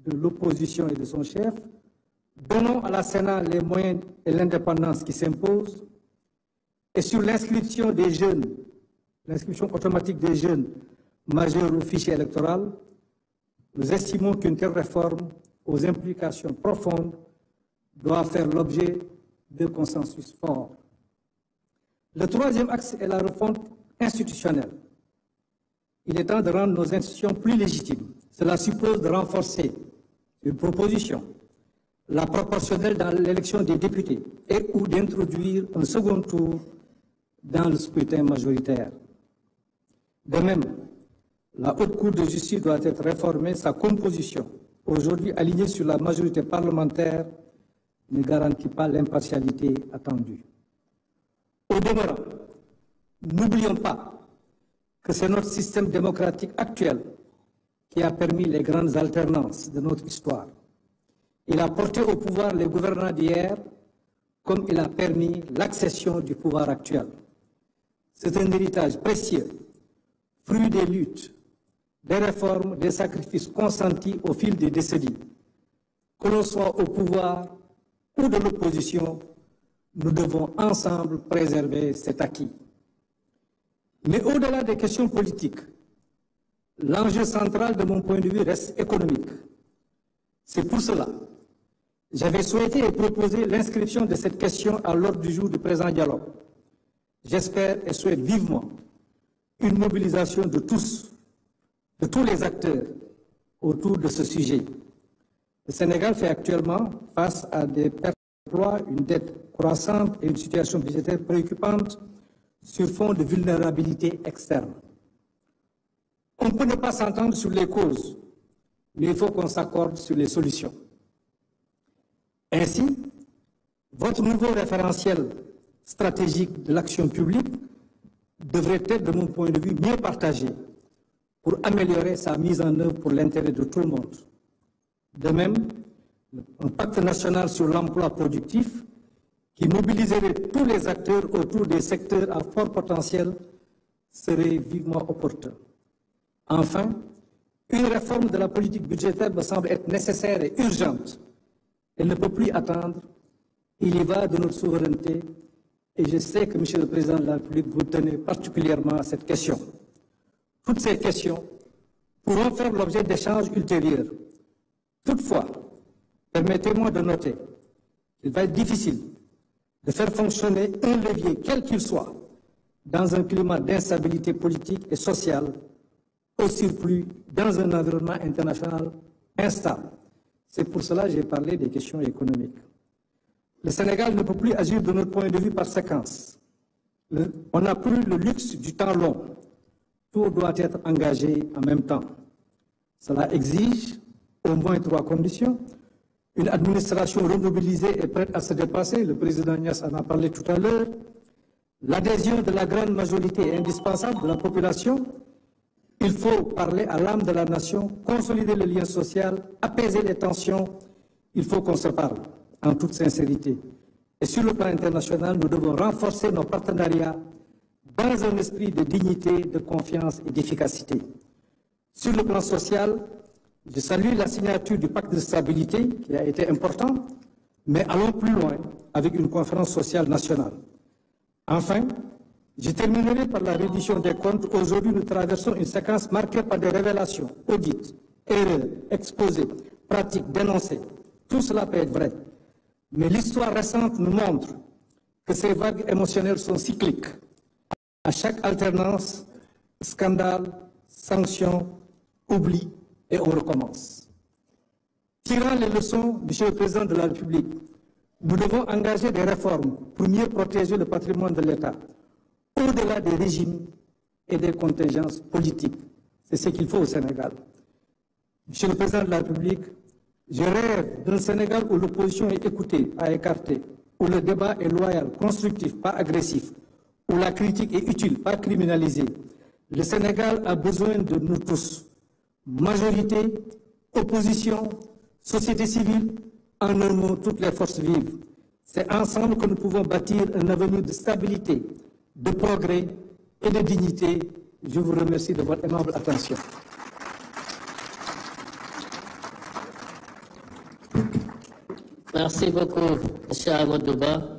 de l'opposition et de son chef. Donnons à la Sénat les moyens et l'indépendance qui s'imposent. Et sur l'inscription des jeunes, l'inscription automatique des jeunes majeurs au fichier électoral, nous estimons qu'une telle réforme aux implications profondes doit faire l'objet de consensus forts. Le troisième axe est la refonte institutionnelle. Il est temps de rendre nos institutions plus légitimes. Cela suppose de renforcer une proposition, la proportionnelle dans l'élection des députés et ou d'introduire un second tour dans le scrutin majoritaire. De même, la Haute Cour de justice doit être réformée, sa composition, aujourd'hui alignée sur la majorité parlementaire, ne garantit pas l'impartialité attendue. Au demeurant, n'oublions pas que c'est notre système démocratique actuel qui a permis les grandes alternances de notre histoire. Il a porté au pouvoir les gouvernants d'hier comme il a permis l'accession du pouvoir actuel. C'est un héritage précieux, fruit des luttes, des réformes, des sacrifices consentis au fil des décennies. Que l'on soit au pouvoir ou de l'opposition, nous devons ensemble préserver cet acquis. Mais au-delà des questions politiques, l'enjeu central de mon point de vue reste économique. C'est pour cela que j'avais souhaité et proposé l'inscription de cette question à l'ordre du jour du présent dialogue. J'espère et souhaite vivement une mobilisation de tous les acteurs autour de ce sujet. Le Sénégal fait actuellement face à des pertes d'emploi, une dette croissante et une situation budgétaire préoccupante sur fond de vulnérabilité externe. On peut ne pas s'entendre sur les causes, mais il faut qu'on s'accorde sur les solutions. Ainsi, votre nouveau référentiel stratégique de l'action publique devrait être, de mon point de vue, mieux partagé pour améliorer sa mise en œuvre pour l'intérêt de tout le monde. De même, un pacte national sur l'emploi productif qui mobiliserait tous les acteurs autour des secteurs à fort potentiel serait vivement opportun. Enfin, une réforme de la politique budgétaire me semble être nécessaire et urgente. Elle ne peut plus attendre. Il y va de notre souveraineté et je sais que, Monsieur le Président de la République, vous tenez particulièrement à cette question. Toutes ces questions pourront faire l'objet d'échanges ultérieurs. Toutefois, permettez-moi de noter qu'il va être difficile de faire fonctionner un levier, quel qu'il soit, dans un climat d'instabilité politique et sociale, au surplus dans un environnement international instable. C'est pour cela que j'ai parlé des questions économiques. Le Sénégal ne peut plus agir de notre point de vue par séquence. On n'a plus le luxe du temps long. Tout doit être engagé en même temps. Cela exige au moins 3 conditions. Une administration remobilisée et prête à se dépasser, le président Niasse en a parlé tout à l'heure. L'adhésion de la grande majorité indispensable de la population. Il faut parler à l'âme de la nation, consolider le lien social, apaiser les tensions. Il faut qu'on se parle en toute sincérité. Et sur le plan international, nous devons renforcer nos partenariats dans un esprit de dignité, de confiance et d'efficacité. Sur le plan social, je salue la signature du pacte de stabilité qui a été important, mais allons plus loin avec une conférence sociale nationale. Enfin, je terminerai par la reddition des comptes. Aujourd'hui, nous traversons une séquence marquée par des révélations, audits, erreurs, exposés, pratiques, dénoncées. Tout cela peut être vrai. Mais l'histoire récente nous montre que ces vagues émotionnelles sont cycliques. À chaque alternance, scandale, sanction, oubli, et on recommence. Tirant les leçons, Monsieur le Président de la République, nous devons engager des réformes pour mieux protéger le patrimoine de l'État, au-delà des régimes et des contingences politiques. C'est ce qu'il faut au Sénégal. Monsieur le Président de la République, je rêve d'un Sénégal où l'opposition est écoutée, pas écartée, où le débat est loyal, constructif, pas agressif, où la critique est utile, pas criminalisée. Le Sénégal a besoin de nous tous. Majorité, opposition, société civile, en un mot, toutes les forces vives. C'est ensemble que nous pouvons bâtir un avenir de stabilité, de progrès et de dignité. Je vous remercie de votre aimable attention. Merci beaucoup, M. Amadouba.